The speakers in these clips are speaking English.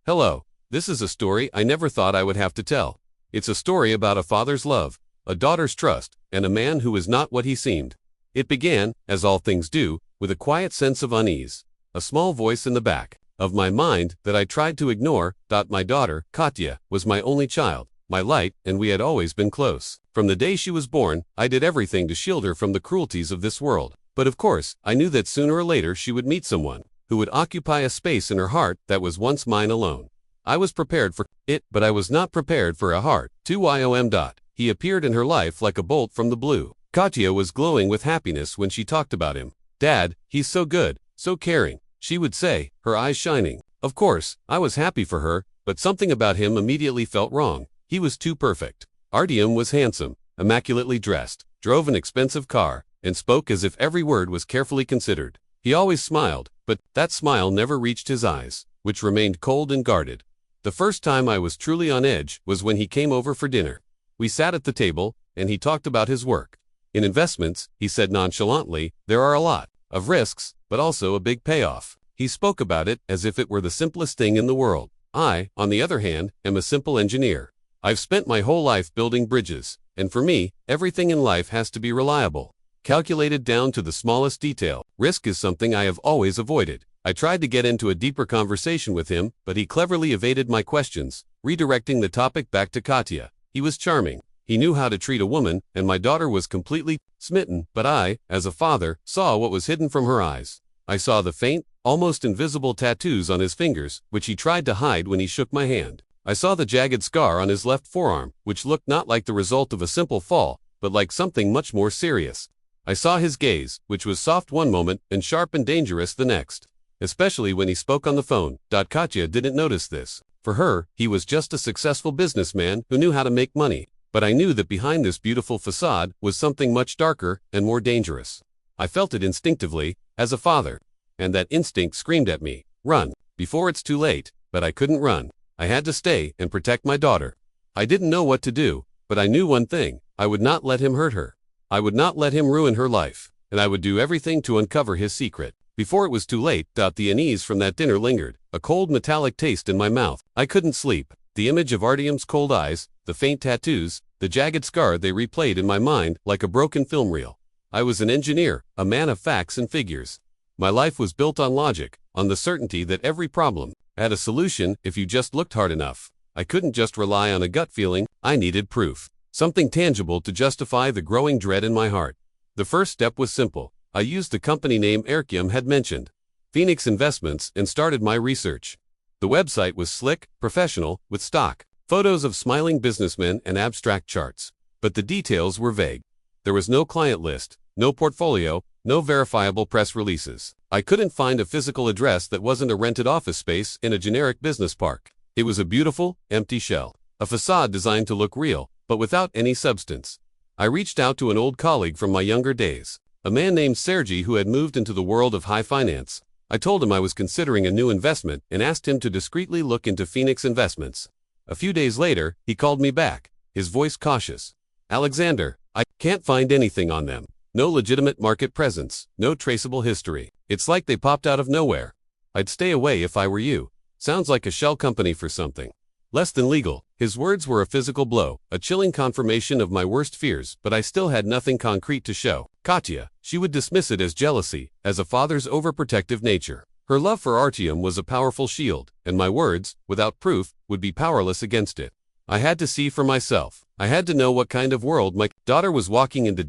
Hello, this is a story I never thought I would have to tell. It's a story about a father's love, a daughter's trust, and a man who is not what he seemed. It began, as all things do, with a quiet sense of unease, a small voice in the back of my mind that I tried to ignore. My daughter, Katya, was my only child, my light, and we had always been close. From the day she was born, I did everything to shield her from the cruelties of this world. But of course, I knew that sooner or later she would meet someone who would occupy a space in her heart that was once mine alone. I was prepared for it, but I was not prepared for a heart. He appeared in her life like a bolt from the blue. Katya was glowing with happiness when she talked about him. "Dad, he's so good, so caring," she would say, her eyes shining. Of course, I was happy for her, but something about him immediately felt wrong. He was too perfect. Artyom was handsome, immaculately dressed, drove an expensive car, and spoke as if every word was carefully considered. He always smiled, but that smile never reached his eyes, which remained cold and guarded. The first time I was truly on edge was when he came over for dinner. We sat at the table, and he talked about his work. "In investments," he said nonchalantly, "there are a lot of risks, but also a big payoff." He spoke about it as if it were the simplest thing in the world. I, on the other hand, am a simple engineer. I've spent my whole life building bridges, and for me, everything in life has to be reliable, calculated down to the smallest detail. Risk is something I have always avoided. I tried to get into a deeper conversation with him, but he cleverly evaded my questions, redirecting the topic back to Katya. He was charming. He knew how to treat a woman, and my daughter was completely smitten, but I, as a father, saw what was hidden from her eyes. I saw the faint, almost invisible tattoos on his fingers, which he tried to hide when he shook my hand. I saw the jagged scar on his left forearm, which looked not like the result of a simple fall, but like something much more serious. I saw his gaze, which was soft one moment and sharp and dangerous the next, especially when he spoke on the phone. Katya didn't notice this. For her, he was just a successful businessman who knew how to make money. But I knew that behind this beautiful facade was something much darker and more dangerous. I felt it instinctively, as a father, and that instinct screamed at me, "Run, before it's too late." But I couldn't run. I had to stay and protect my daughter. I didn't know what to do, but I knew one thing: I would not let him hurt her. I would not let him ruin her life, and I would do everything to uncover his secret. Before it was too late. The unease from that dinner lingered, a cold metallic taste in my mouth. I couldn't sleep. The image of Artyom's cold eyes, the faint tattoos, the jagged scar, they replayed in my mind like a broken film reel. I was an engineer, a man of facts and figures. My life was built on logic, on the certainty that every problem had a solution if you just looked hard enough. I couldn't just rely on a gut feeling. I needed proof, something tangible to justify the growing dread in my heart. The first step was simple. I used the company name Artyom had mentioned, Phoenix Investments, and started my research. The website was slick, professional, with stock photos of smiling businessmen and abstract charts. But the details were vague. There was no client list, no portfolio, no verifiable press releases. I couldn't find a physical address that wasn't a rented office space in a generic business park. It was a beautiful, empty shell, a facade designed to look real, but without any substance. I reached out to an old colleague from my younger days, a man named Sergey who had moved into the world of high finance. I told him I was considering a new investment and asked him to discreetly look into Phoenix Investments. A few days later, he called me back, his voice cautious. "Alexander, I can't find anything on them. No legitimate market presence, no traceable history. It's like they popped out of nowhere. I'd stay away if I were you. Sounds like a shell company for something less than legal." His words were a physical blow, a chilling confirmation of my worst fears, but I still had nothing concrete to show. Katya, she would dismiss it as jealousy, as a father's overprotective nature. Her love for Artyom was a powerful shield, and my words, without proof, would be powerless against it. I had to see for myself. I had to know what kind of world my daughter was walking into.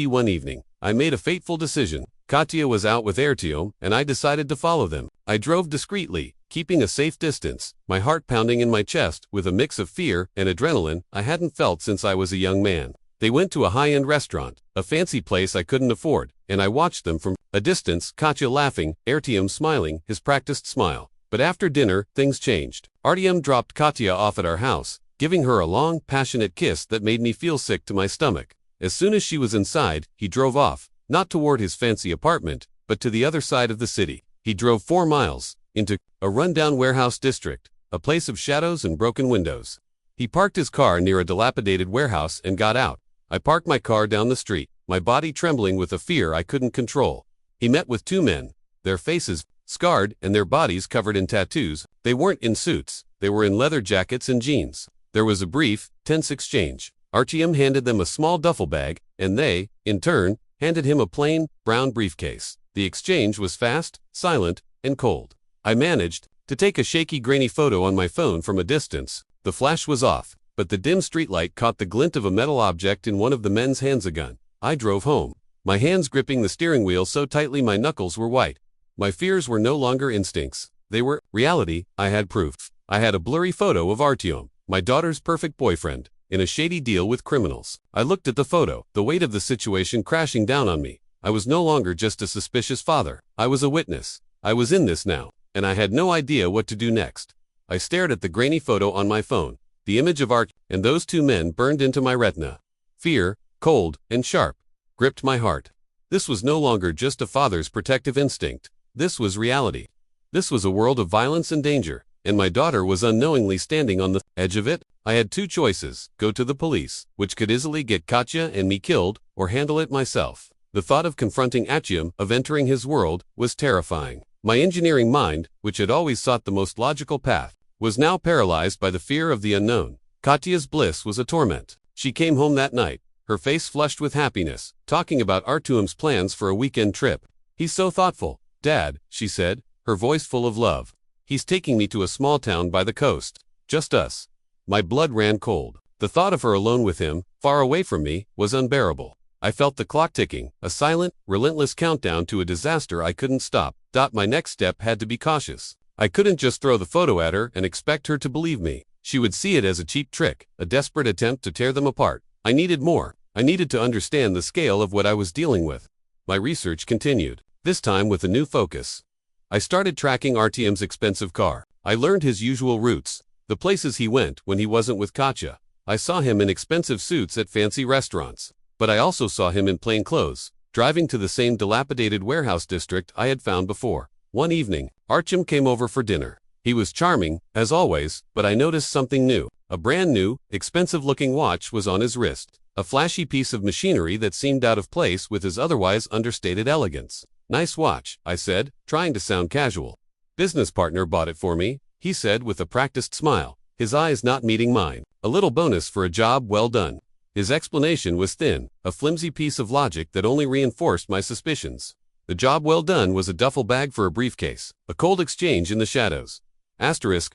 One evening, I made a fateful decision. Katya was out with Artyom, and I decided to follow them. I drove discreetly, keeping a safe distance, my heart pounding in my chest with a mix of fear and adrenaline I hadn't felt since I was a young man. They went to a high-end restaurant, a fancy place I couldn't afford, and I watched them from a distance, Katya laughing, Artyom smiling, his practiced smile. But after dinner, things changed. Artyom dropped Katya off at our house, giving her a long, passionate kiss that made me feel sick to my stomach. As soon as she was inside, he drove off, not toward his fancy apartment, but to the other side of the city. He drove 4 miles, into a rundown warehouse district, a place of shadows and broken windows. He parked his car near a dilapidated warehouse and got out. I parked my car down the street, my body trembling with a fear I couldn't control. He met with 2 men, their faces scarred and their bodies covered in tattoos. They weren't in suits, They were in leather jackets and jeans. There was a brief, tense exchange. Artyom handed them a small duffel bag, and they, in turn, handed him a plain, brown briefcase. The exchange was fast, silent, and cold. I managed to take a shaky, grainy photo on my phone from a distance. The flash was off, but the dim streetlight caught the glint of a metal object in one of the men's hands. A gun. I drove home, my hands gripping the steering wheel so tightly my knuckles were white. My fears were no longer instincts. They were reality. I had proof. I had a blurry photo of Artyom, my daughter's perfect boyfriend, in a shady deal with criminals. I looked at the photo, the weight of the situation crashing down on me. I was no longer just a suspicious father. I was a witness. I was in this now, and I had no idea what to do next. I stared at the grainy photo on my phone. The image of Art and those two men burned into my retina. Fear, cold and sharp, gripped my heart. This was no longer just a father's protective instinct. This was reality. This was a world of violence and danger, and my daughter was unknowingly standing on the edge of it. I had two choices: go to the police, which could easily get Katya and me killed, or handle it myself. The thought of confronting Artyom, of entering his world, was terrifying. My engineering mind, which had always sought the most logical path, was now paralyzed by the fear of the unknown. Katya's bliss was a torment. She came home that night, her face flushed with happiness, talking about Artyom's plans for a weekend trip. "He's so thoughtful, Dad," she said, her voice full of love. "He's taking me to a small town by the coast. Just us." My blood ran cold. The thought of her alone with him, far away from me, was unbearable. I felt the clock ticking, a silent, relentless countdown to a disaster I couldn't stop. My next step had to be cautious. I couldn't just throw the photo at her and expect her to believe me. She would see it as a cheap trick, a desperate attempt to tear them apart. I needed more. I needed to understand the scale of what I was dealing with. My research continued, this time with a new focus. I started tracking Artyom's expensive car. I learned his usual routes, the places he went when he wasn't with Katya. I saw him in expensive suits at fancy restaurants, but I also saw him in plain clothes, driving to the same dilapidated warehouse district I had found before. One evening, Artyom came over for dinner. He was charming, as always, but I noticed something new. A brand new, expensive-looking watch was on his wrist, a flashy piece of machinery that seemed out of place with his otherwise understated elegance. "Nice watch," I said, trying to sound casual. "Business partner bought it for me," he said with a practiced smile, his eyes not meeting mine. "A little bonus for a job well done." His explanation was thin, a flimsy piece of logic that only reinforced my suspicions. The job well done was a duffel bag for a briefcase, a cold exchange in the shadows.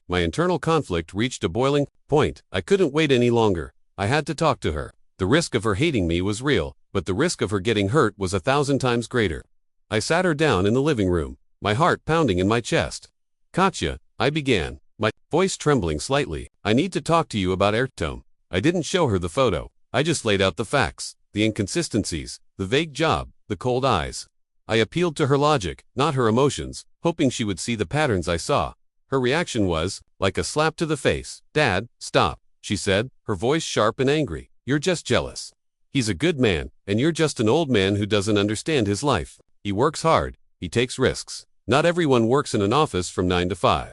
My internal conflict reached a boiling point. I couldn't wait any longer. I had to talk to her. The risk of her hating me was real, but the risk of her getting hurt was 1,000 times greater. I sat her down in the living room, my heart pounding in my chest. "Katya," I began, my voice trembling slightly, "I need to talk to you about Artyom." I didn't show her the photo. I just laid out the facts, the inconsistencies, the vague job, the cold eyes. I appealed to her logic, not her emotions, hoping she would see the patterns I saw. Her reaction was like a slap to the face. "Dad, stop," she said, her voice sharp and angry. "You're just jealous. He's a good man, and you're just an old man who doesn't understand his life. He works hard, he takes risks. Not everyone works in an office from 9 to 5.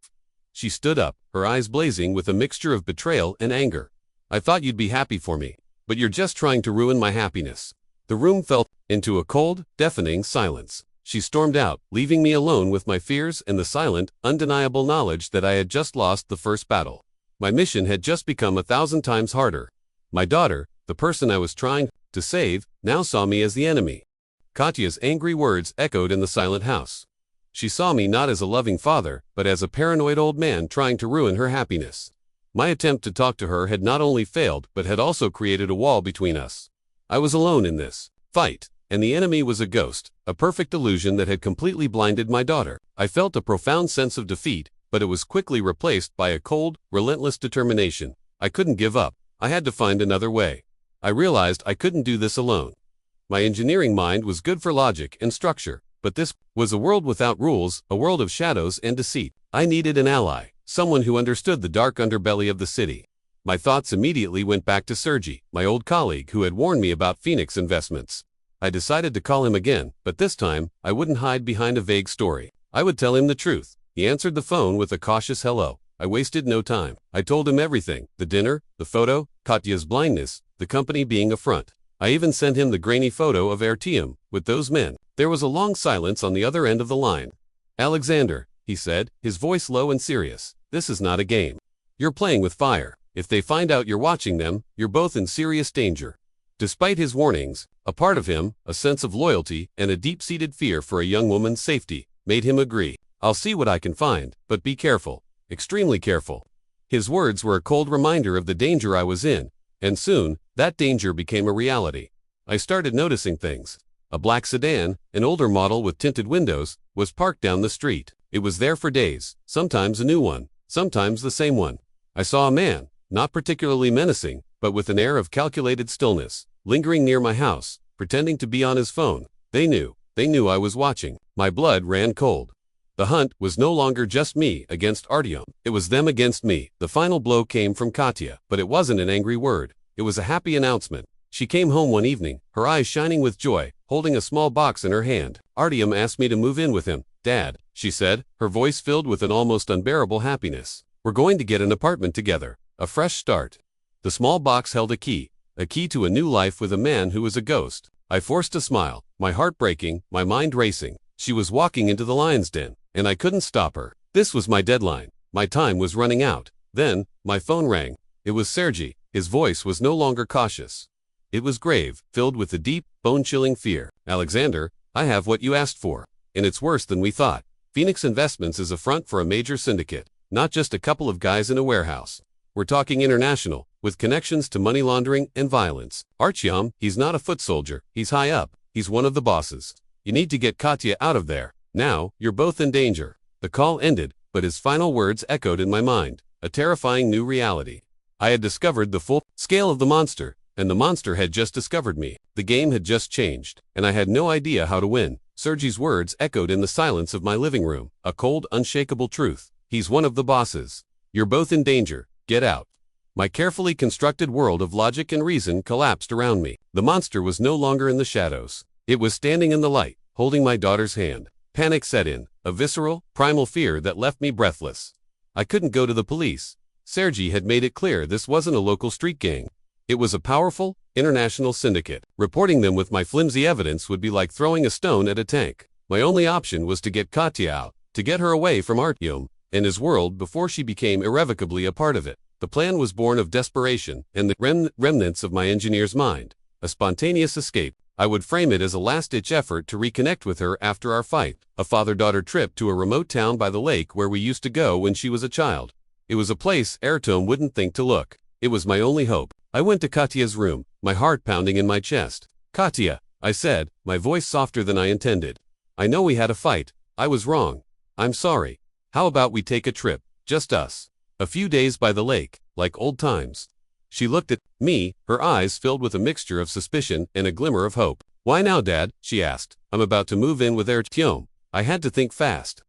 She stood up, her eyes blazing with a mixture of betrayal and anger. "I thought you'd be happy for me, but you're just trying to ruin my happiness." The room fell into a cold, deafening silence. She stormed out, leaving me alone with my fears and the silent, undeniable knowledge that I had just lost the first battle. My mission had just become 1,000 times harder. My daughter, the person I was trying to save, now saw me as the enemy. Katya's angry words echoed in the silent house. She saw me not as a loving father, but as a paranoid old man trying to ruin her happiness. My attempt to talk to her had not only failed, but had also created a wall between us. I was alone in this fight, and the enemy was a ghost, a perfect illusion that had completely blinded my daughter. I felt a profound sense of defeat, but it was quickly replaced by a cold, relentless determination. I couldn't give up. I had to find another way. I realized I couldn't do this alone. My engineering mind was good for logic and structure, but this was a world without rules, a world of shadows and deceit. I needed an ally, someone who understood the dark underbelly of the city. My thoughts immediately went back to Sergey, my old colleague who had warned me about Phoenix investments. I decided to call him again, but this time, I wouldn't hide behind a vague story. I would tell him the truth. He answered the phone with a cautious hello. I wasted no time. I told him everything: the dinner, the photo, Katya's blindness, the company being a front. I even sent him the grainy photo of Artyom with those men. There was a long silence on the other end of the line. "Alexander," he said, his voice low and serious, "this is not a game. You're playing with fire. If they find out you're watching them, you're both in serious danger. Despite his warnings, a part of him, a sense of loyalty and a deep-seated fear for a young woman's safety, made him agree. I'll see what I can find, but be careful. Extremely careful. His words were a cold reminder of the danger I was in, and soon, that danger became a reality. I started noticing things. A black sedan, an older model with tinted windows, was parked down the street. It was there for days, sometimes a new one, sometimes the same one. I saw a man, not particularly menacing, but with an air of calculated stillness, lingering near my house, pretending to be on his phone. They knew I was watching. My blood ran cold. The hunt was no longer just me against Artyom. It was them against me. The final blow came from Katya, but it wasn't an angry word. It was a happy announcement. She came home one evening, her eyes shining with joy, holding a small box in her hand. Artyom asked me to move in with him. Dad, she said, her voice filled with an almost unbearable happiness. We're going to get an apartment together. A fresh start. The small box held a key to a new life with a man who was a ghost. I forced a smile, my heart breaking, my mind racing. She was walking into the lion's den, and I couldn't stop her. This was my deadline. My time was running out. Then, my phone rang. It was Sergei. His voice was no longer cautious. It was grave, filled with a deep, bone-chilling fear. Alexander, I have what you asked for. And it's worse than we thought. Phoenix Investments is a front for a major syndicate, not just a couple of guys in a warehouse. We're talking international, with connections to money laundering and violence. Artyom, he's not a foot soldier. He's high up. He's one of the bosses. You need to get Katya out of there. Now, you're both in danger. The call ended, but his final words echoed in my mind, a terrifying new reality. I had discovered the full scale of the monster, and the monster had just discovered me. The game had just changed, and I had no idea how to win. Sergei's words echoed in the silence of my living room, a cold, unshakable truth. He's one of the bosses. You're both in danger. Get out. My carefully constructed world of logic and reason collapsed around me. The monster was no longer in the shadows. It was standing in the light, holding my daughter's hand. Panic set in, a visceral, primal fear that left me breathless. I couldn't go to the police. Sergei had made it clear this wasn't a local street gang. It was a powerful, international syndicate. Reporting them with my flimsy evidence would be like throwing a stone at a tank. My only option was to get Katya out, to get her away from Artyom and his world before she became irrevocably a part of it. The plan was born of desperation and the remnants of my engineer's mind. A spontaneous escape. I would frame it as a last-ditch effort to reconnect with her after our fight. A father-daughter trip to a remote town by the lake where we used to go when she was a child. It was a place Artyom wouldn't think to look. It was my only hope. I went to Katya's room, my heart pounding in my chest. Katya, I said, my voice softer than I intended. I know we had a fight. I was wrong. I'm sorry. How about we take a trip, just us? A few days by the lake, like old times. She looked at me, her eyes filled with a mixture of suspicion and a glimmer of hope. Why now, Dad? She asked. I'm about to move in with Artyom. I had to think fast.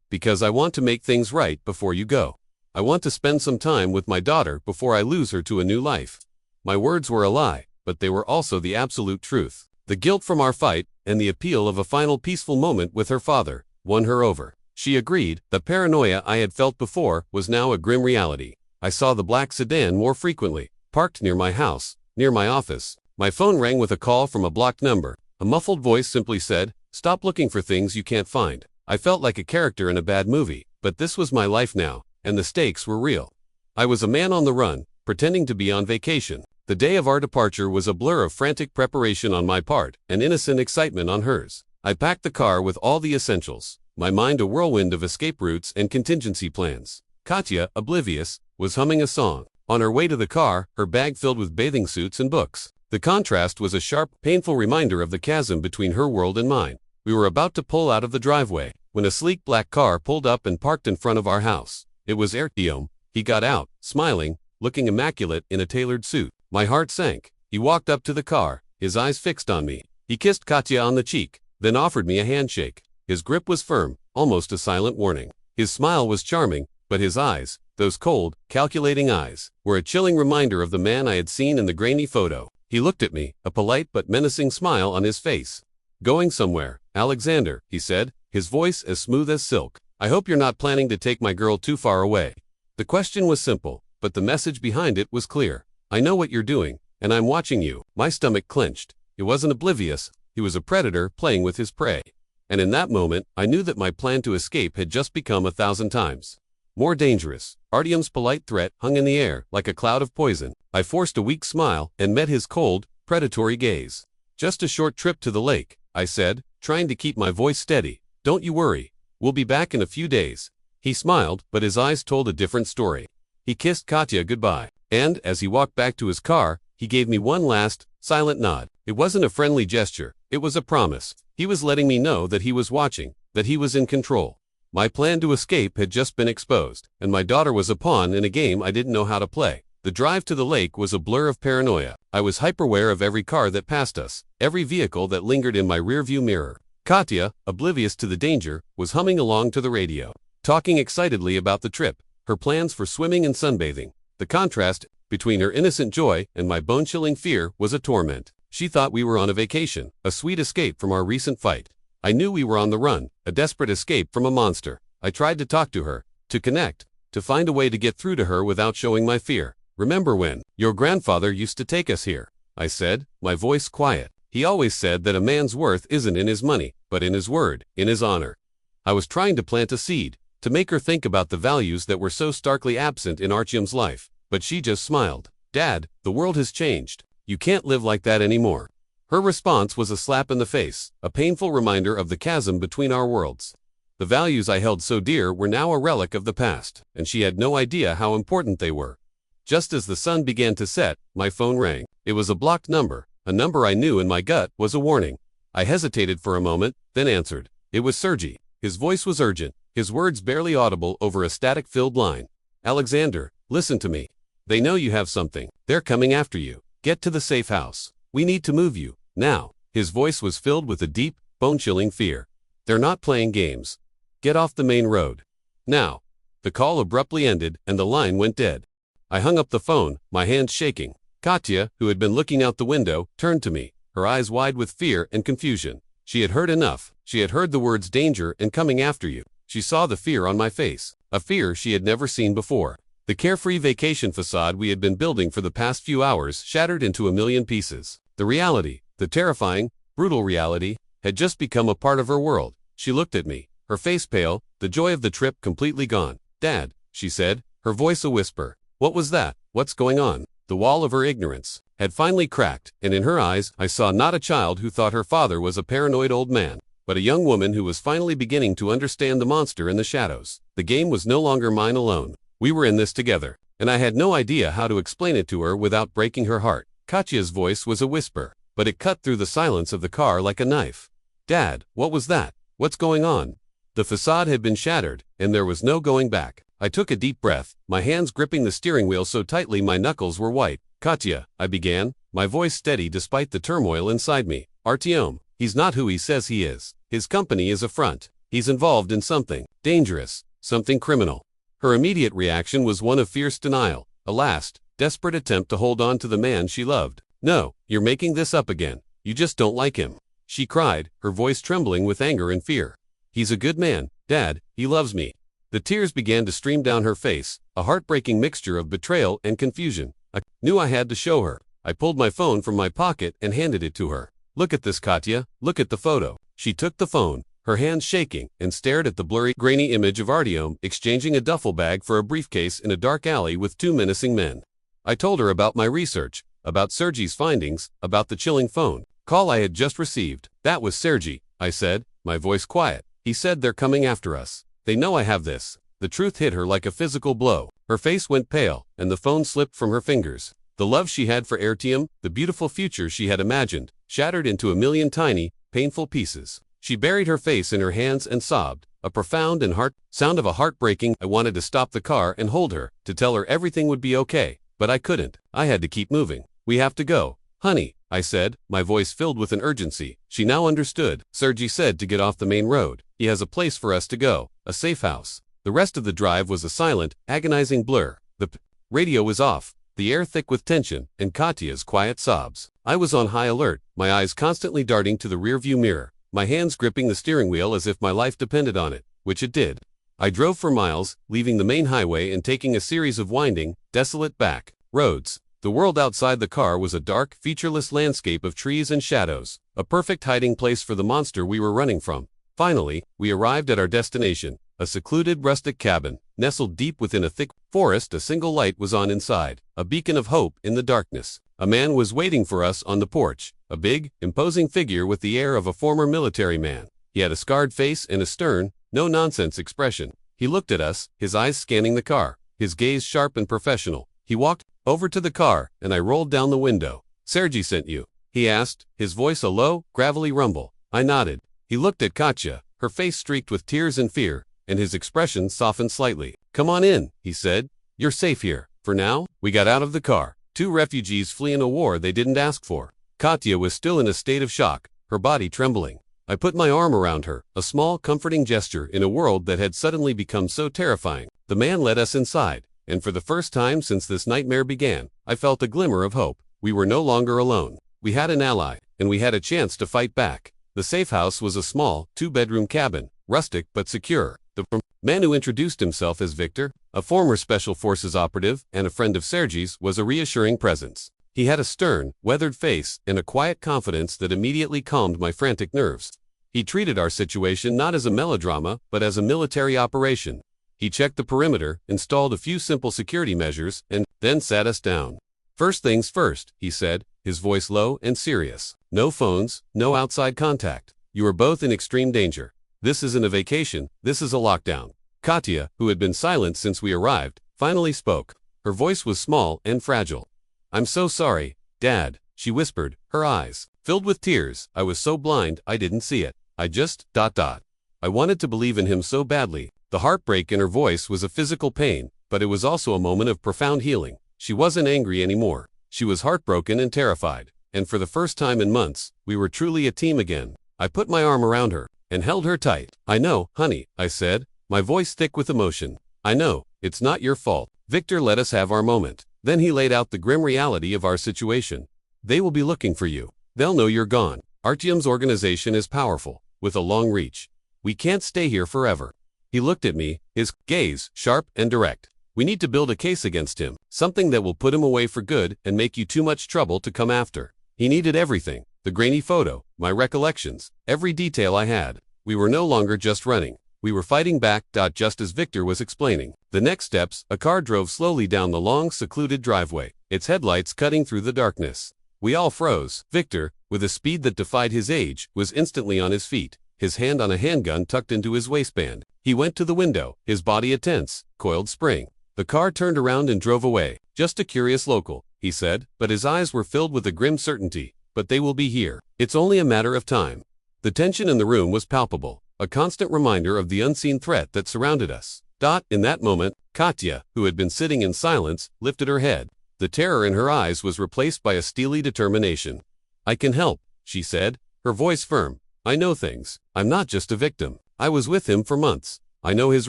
Because I want to make things right before you go. I want to spend some time with my daughter before I lose her to a new life. My words were a lie, but they were also the absolute truth. The guilt from our fight and the appeal of a final peaceful moment with her father won her over. She agreed. The paranoia I had felt before was now a grim reality. I saw the black sedan more frequently, parked near my house, near my office. My phone rang with a call from a blocked number. A muffled voice simply said, "Stop looking for things you can't find." I felt like a character in a bad movie, but this was my life now, and the stakes were real. I was a man on the run, pretending to be on vacation. The day of our departure was a blur of frantic preparation on my part and innocent excitement on hers. I packed the car with all the essentials, my mind a whirlwind of escape routes and contingency plans. Katya, oblivious, was humming a song. On her way to the car, her bag filled with bathing suits and books. The contrast was a sharp, painful reminder of the chasm between her world and mine. We were about to pull out of the driveway when a sleek black car pulled up and parked in front of our house. It was Artyom. He got out, smiling, looking immaculate in a tailored suit. My heart sank. He walked up to the car, his eyes fixed on me. He kissed Katya on the cheek, then offered me a handshake. His grip was firm, almost a silent warning. His smile was charming, but his eyes, those cold, calculating eyes, were a chilling reminder of the man I had seen in the grainy photo. He looked at me, a polite but menacing smile on his face. "Going somewhere, Alexander," he said, his voice as smooth as silk. "I hope you're not planning to take my girl too far away." The question was simple, but the message behind it was clear. "I know what you're doing, and I'm watching you." My stomach clenched. He wasn't oblivious. He was a predator playing with his prey. And in that moment, I knew that my plan to escape had just become 1,000 times More dangerous. Artyom's polite threat hung in the air like a cloud of poison. I forced a weak smile and met his cold, predatory gaze. Just a short trip to the lake, I said, trying to keep my voice steady. Don't you worry. We'll be back in a few days. He smiled, but his eyes told a different story. He kissed Katya goodbye, and as he walked back to his car, he gave me one last, silent nod. It wasn't a friendly gesture, it was a promise. He was letting me know that he was watching, that he was in control. My plan to escape had just been exposed, and my daughter was a pawn in a game I didn't know how to play. The drive to the lake was a blur of paranoia. I was hyper-aware of every car that passed us, every vehicle that lingered in my rearview mirror. Katya, oblivious to the danger, was humming along to the radio, talking excitedly about the trip, her plans for swimming and sunbathing. The contrast between her innocent joy and my bone-chilling fear was a torment. She thought we were on a vacation, a sweet escape from our recent fight. I knew we were on the run, a desperate escape from a monster. I tried to talk to her, to connect, to find a way to get through to her without showing my fear. Remember when your grandfather used to take us here? I said, my voice quiet. He always said that a man's worth isn't in his money, but in his word, in his honor. I was trying to plant a seed, to make her think about the values that were so starkly absent in Artyom's life, but she just smiled. Dad, the world has changed. You can't live like that anymore. Her response was a slap in the face, a painful reminder of the chasm between our worlds. The values I held so dear were now a relic of the past, and she had no idea how important they were. Just as the sun began to set, my phone rang. It was a blocked number, a number I knew in my gut was a warning. I hesitated for a moment, then answered. It was Sergey. His voice was urgent, his words barely audible over a static-filled line. Alexander, listen to me. They know you have something. They're coming after you. Get to the safe house. We need to move you. Now. His voice was filled with a deep, bone-chilling fear. They're not playing games. Get off the main road. Now. The call abruptly ended, and the line went dead. I hung up the phone, my hands shaking. Katya, who had been looking out the window, turned to me, her eyes wide with fear and confusion. She had heard enough. She had heard the words danger and coming after you. She saw the fear on my face, a fear she had never seen before. The carefree vacation facade we had been building for the past few hours shattered into a million pieces. The reality, the terrifying, brutal reality, had just become a part of her world. She looked at me, her face pale, the joy of the trip completely gone. Dad, she said, her voice a whisper. What was that? What's going on? The wall of her ignorance had finally cracked, and in her eyes I saw not a child who thought her father was a paranoid old man, but a young woman who was finally beginning to understand the monster in the shadows. The game was no longer mine alone. We were in this together, and I had no idea how to explain it to her without breaking her heart. Katya's voice was a whisper, but it cut through the silence of the car like a knife. Dad, what was that? What's going on? The facade had been shattered, and there was no going back. I took a deep breath, my hands gripping the steering wheel so tightly my knuckles were white. Katya, I began, my voice steady despite the turmoil inside me. Artyom, he's not who he says he is. His company is a front. He's involved in something dangerous, something criminal. Her immediate reaction was one of fierce denial, a last, desperate attempt to hold on to the man she loved. No, you're making this up again. You just don't like him. She cried, her voice trembling with anger and fear. He's a good man, Dad, he loves me. The tears began to stream down her face, a heartbreaking mixture of betrayal and confusion. I knew I had to show her. I pulled my phone from my pocket and handed it to her. Look at this, Katya, look at the photo. She took the phone, her hands shaking, and stared at the blurry, grainy image of Artyom exchanging a duffel bag for a briefcase in a dark alley with two menacing men. I told her about my research, about Sergey's findings, about the chilling phone call I had just received. That was Sergey, I said, my voice quiet. He said they're coming after us. They know I have this. The truth hit her like a physical blow. Her face went pale, and the phone slipped from her fingers. The love she had for Artyom, the beautiful future she had imagined, shattered into a million tiny, painful pieces. She buried her face in her hands and sobbed, a profound and sound of a heartbreaking. I wanted to stop the car and hold her, to tell her everything would be okay, but I couldn't. I had to keep moving. We have to go. Honey, I said, my voice filled with an urgency. She now understood. Sergey said to get off the main road. He has a place for us to go, a safe house. The rest of the drive was a silent, agonizing blur. The radio was off, the air thick with tension, and Katya's quiet sobs. I was on high alert, my eyes constantly darting to the rearview mirror, my hands gripping the steering wheel as if my life depended on it, which it did. I drove for miles, leaving the main highway and taking a series of winding, desolate back roads. The world outside the car was a dark, featureless landscape of trees and shadows, a perfect hiding place for the monster we were running from. Finally, we arrived at our destination, A secluded rustic cabin, nestled deep within a thick forest. A single light was on inside, a beacon of hope in the darkness. A man was waiting for us on the porch, a big, imposing figure with the air of a former military man. He had a scarred face and a stern, no-nonsense expression. He looked at us, his eyes scanning the car, his gaze sharp and professional. He walked over to the car, and I rolled down the window. "Sergey sent you?" he asked, his voice a low, gravelly rumble. I nodded. He looked at Katya, her face streaked with tears and fear, and his expression softened slightly. "Come on in," he said. "You're safe here, for now." We got out of the car. Two refugees fleeing a war they didn't ask for. Katya was still in a state of shock, her body trembling. I put my arm around her, a small, comforting gesture in a world that had suddenly become so terrifying. The man led us inside, and for the first time since this nightmare began, I felt a glimmer of hope. We were no longer alone. We had an ally, and we had a chance to fight back. The safe house was a small, two-bedroom cabin, rustic but secure. The man who introduced himself as Victor, a former Special Forces operative and a friend of Sergey's, was a reassuring presence. He had a stern, weathered face and a quiet confidence that immediately calmed my frantic nerves. He treated our situation not as a melodrama, but as a military operation. He checked the perimeter, installed a few simple security measures, and then sat us down. "First things first," he said, his voice low and serious. "No phones, no outside contact. You are both in extreme danger. This isn't a vacation, this is a lockdown." Katya, who had been silent since we arrived, finally spoke. Her voice was small and fragile. "I'm so sorry, Dad," she whispered, her eyes filled with tears. "I was so blind, I didn't see it. I just, I wanted to believe in him so badly." The heartbreak in her voice was a physical pain, but it was also a moment of profound healing. She wasn't angry anymore. She was heartbroken and terrified. And for the first time in months, we were truly a team again. I put my arm around her and held her tight. "I know, honey," I said, my voice thick with emotion. "I know, it's not your fault. Victor let us have our moment." Then he laid out the grim reality of our situation. "They will be looking for you. They'll know you're gone. Artyom's organization is powerful, with a long reach. We can't stay here forever." He looked at me, his gaze sharp and direct. "We need to build a case against him, something that will put him away for good and make you too much trouble to come after." He needed everything, the grainy photo, my recollections, every detail I had. We were no longer just running. We were fighting back. Just as Victor was explaining the next steps, a car drove slowly down the long, secluded driveway, its headlights cutting through the darkness. We all froze. Victor, with a speed that defied his age, was instantly on his feet, his hand on a handgun tucked into his waistband. He went to the window, his body a tense, coiled spring. The car turned around and drove away. "Just a curious local," he said, but his eyes were filled with a grim certainty. "But they will be here. It's only a matter of time." The tension in the room was palpable, a constant reminder of the unseen threat that surrounded us. In that moment, Katya, who had been sitting in silence, lifted her head. The terror in her eyes was replaced by a steely determination. "I can help," she said, her voice firm. "I know things. I'm not just a victim. I was with him for months. I know his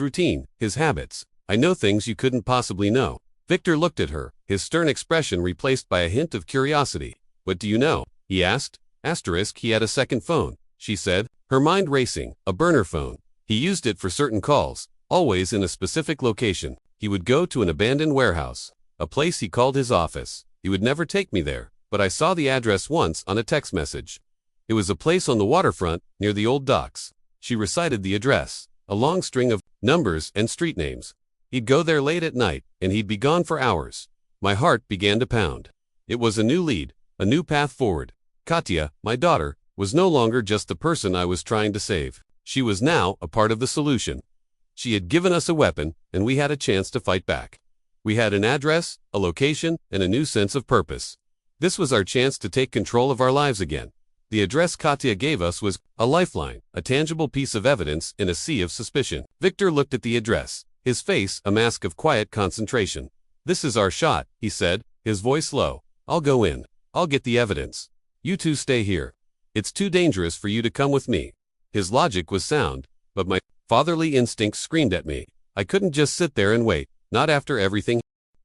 routine, his habits. I know things you couldn't possibly know." Victor looked at her, his stern expression replaced by a hint of curiosity. "What do you know?" he asked. He had a second phone, she said, her mind racing. "A burner phone. He used it for certain calls, always in a specific location. He would go to an abandoned warehouse, a place he called his office. He would never take me there, but I saw the address once on a text message. It was a place on the waterfront, near the old docks." She recited the address, a long string of numbers and street names. "He'd go there late at night, and he'd be gone for hours." My heart began to pound. It was a new lead, a new path forward. Katya, my daughter, was no longer just the person I was trying to save. She was now a part of the solution. She had given us a weapon, and we had a chance to fight back. We had an address, a location, and a new sense of purpose. This was our chance to take control of our lives again. The address Katya gave us was a lifeline, a tangible piece of evidence in a sea of suspicion. Victor looked at the address, his face a mask of quiet concentration. "This is our shot," he said, his voice low. "I'll go in. I'll get the evidence. You two stay here. It's too dangerous for you to come with me." His logic was sound, but my fatherly instincts screamed at me. I couldn't just sit there and wait, not after everything.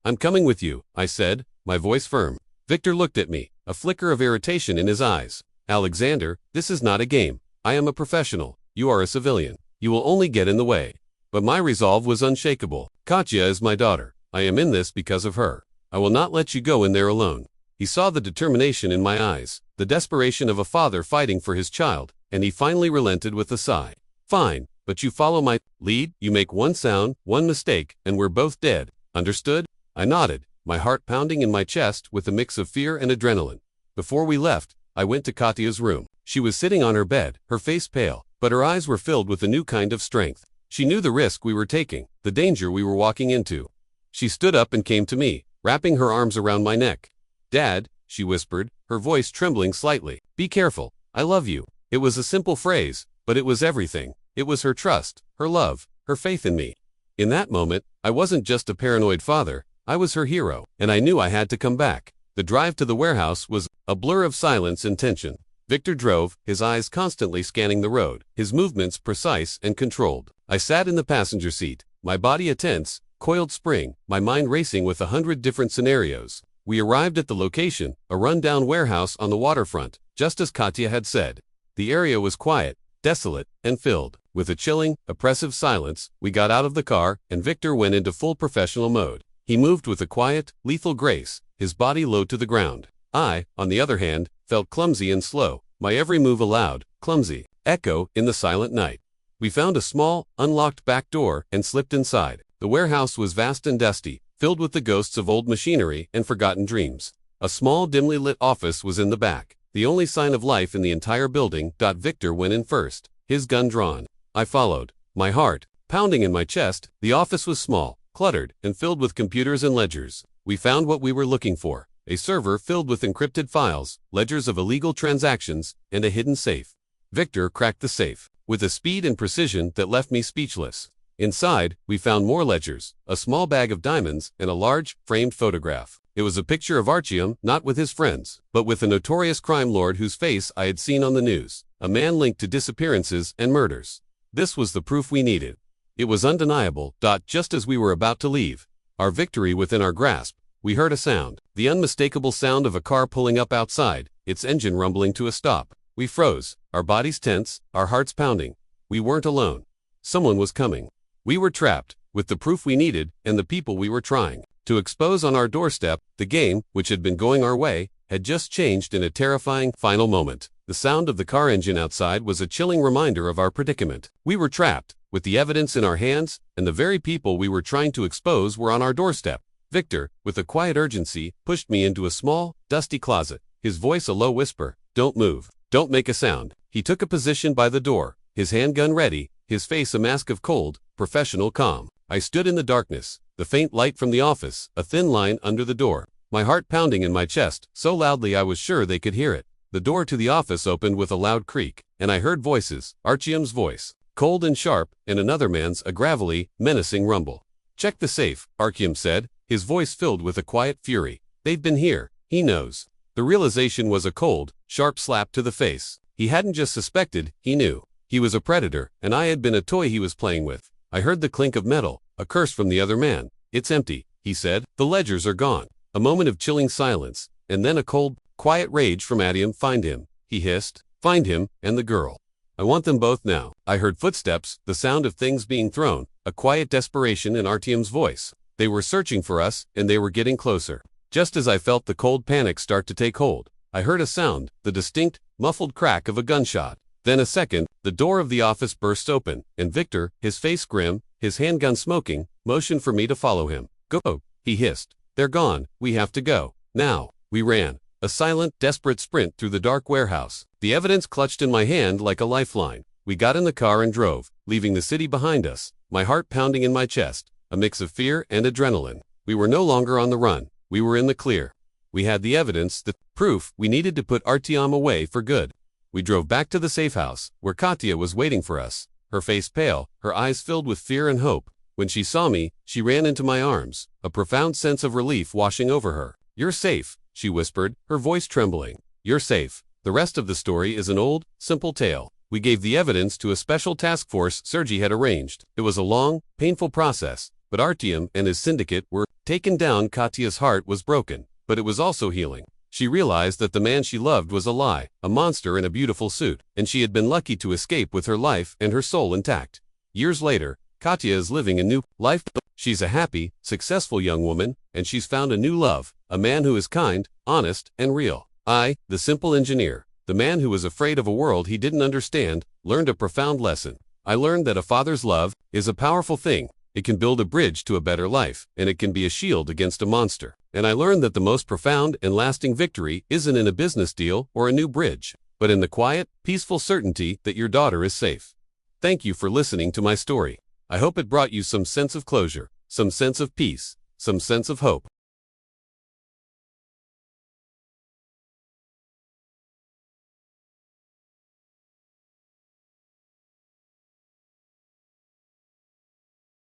"I'm coming with you," I said, my voice firm. Victor looked at me, a flicker of irritation in his eyes. "Alexander, this is not a game. I am a professional. You are a civilian. You will only get in the way." But my resolve was unshakable. "Katya is my daughter. I am in this because of her. I will not let you go in there alone." He saw the determination in my eyes, the desperation of a father fighting for his child, and he finally relented with a sigh. "Fine, but you follow my lead, you make one sound, one mistake, and we're both dead. Understood? I nodded, my heart pounding in my chest with a mix of fear and adrenaline. Before we left, I went to Katya's room. She was sitting on her bed, her face pale, but her eyes were filled with a new kind of strength. She knew the risk we were taking, the danger we were walking into. She stood up and came to me, wrapping her arms around my neck. "Dad," she whispered, her voice trembling slightly. "Be careful. I love you." It was a simple phrase, but it was everything. It was her trust, her love, her faith in me. In that moment, I wasn't just a paranoid father, I was her hero, and I knew I had to come back. The drive to the warehouse was a blur of silence and tension. Victor drove, his eyes constantly scanning the road, his movements precise and controlled. I sat in the passenger seat, my body a tense, coiled spring, my mind racing with 100 different scenarios. We arrived at the location, a run-down warehouse on the waterfront, just as Katya had said. The area was quiet, desolate, and filled with a chilling, oppressive silence. We got out of the car, and Victor went into full professional mode. He moved with a quiet, lethal grace, his body low to the ground. I, on the other hand, felt clumsy and slow, my every move a loud, clumsy echo in the silent night. We found a small, unlocked back door and slipped inside. The warehouse was vast and dusty, filled with the ghosts of old machinery and forgotten dreams. A small, dimly lit office was in the back, the only sign of life in the entire building. Victor went in first, his gun drawn. I followed, my heart pounding in my chest. The office was small, cluttered, and filled with computers and ledgers. We found what we were looking for, a server filled with encrypted files, ledgers of illegal transactions, and a hidden safe. Victor cracked the safe, with a speed and precision that left me speechless. Inside, we found more ledgers, a small bag of diamonds, and a large, framed photograph. It was a picture of Artyom, not with his friends, but with a notorious crime lord whose face I had seen on the news, a man linked to disappearances and murders. This was the proof we needed. It was undeniable. Just as we were about to leave, our victory within our grasp, we heard a sound, the unmistakable sound of a car pulling up outside, its engine rumbling to a stop. We froze, our bodies tense, our hearts pounding. We weren't alone. Someone was coming. We were trapped, with the proof we needed and the people we were trying to expose on our doorstep. The game, which had been going our way, had just changed in a terrifying final moment. The sound of the car engine outside was a chilling reminder of our predicament. We were trapped, with the evidence in our hands, and the very people we were trying to expose were on our doorstep. Victor, with a quiet urgency, pushed me into a small, dusty closet, his voice a low whisper. "Don't move. Don't make a sound." He took a position by the door, his handgun ready, his face a mask of cold, professional calm. I stood in the darkness, the faint light from the office, a thin line under the door, my heart pounding in my chest, so loudly I was sure they could hear it. The door to the office opened with a loud creak, and I heard voices, Artyom's voice, cold and sharp, and another man's, a gravelly, menacing rumble. "Check the safe," Artyom said, his voice filled with a quiet fury. "They've been here, he knows." The realization was a cold, sharp slap to the face. He hadn't just suspected, he knew. He was a predator, and I had been a toy he was playing with. I heard the clink of metal, a curse from the other man. "It's empty," he said. "The ledgers are gone." A moment of chilling silence, and then a cold, quiet rage from Artyom. "Find him," he hissed. "Find him, and the girl. I want them both now." I heard footsteps, the sound of things being thrown, a quiet desperation in Artyom's voice. They were searching for us, and they were getting closer. Just as I felt the cold panic start to take hold, I heard a sound, the distinct, muffled crack of a gunshot. Then a second, the door of the office burst open, and Victor, his face grim, his handgun smoking, motioned for me to follow him. "Go," he hissed. "They're gone. We have to go. Now." We ran, a silent, desperate sprint through the dark warehouse, the evidence clutched in my hand like a lifeline. We got in the car and drove, leaving the city behind us, my heart pounding in my chest, a mix of fear and adrenaline. We were no longer on the run. We were in the clear. We had the evidence, the proof we needed to put Artyom away for good. We drove back to the safe house, where Katya was waiting for us, her face pale, her eyes filled with fear and hope. When she saw me, she ran into my arms, a profound sense of relief washing over her. "You're safe," she whispered, her voice trembling. "You're safe." The rest of the story is an old, simple tale. We gave the evidence to a special task force Sergei had arranged. It was a long, painful process, but Artyom and his syndicate were taken down. Katya's heart was broken, but it was also healing. She realized that the man she loved was a lie, a monster in a beautiful suit, and she had been lucky to escape with her life and her soul intact. Years later, Katya is living a new life. She's a happy, successful young woman, and she's found a new love, a man who is kind, honest, and real. I, the simple engineer, the man who was afraid of a world he didn't understand, learned a profound lesson. I learned that a father's love is a powerful thing. It can build a bridge to a better life, and it can be a shield against a monster. And I learned that the most profound and lasting victory isn't in a business deal or a new bridge, but in the quiet, peaceful certainty that your daughter is safe. Thank you for listening to my story. I hope it brought you some sense of closure, some sense of peace, some sense of hope.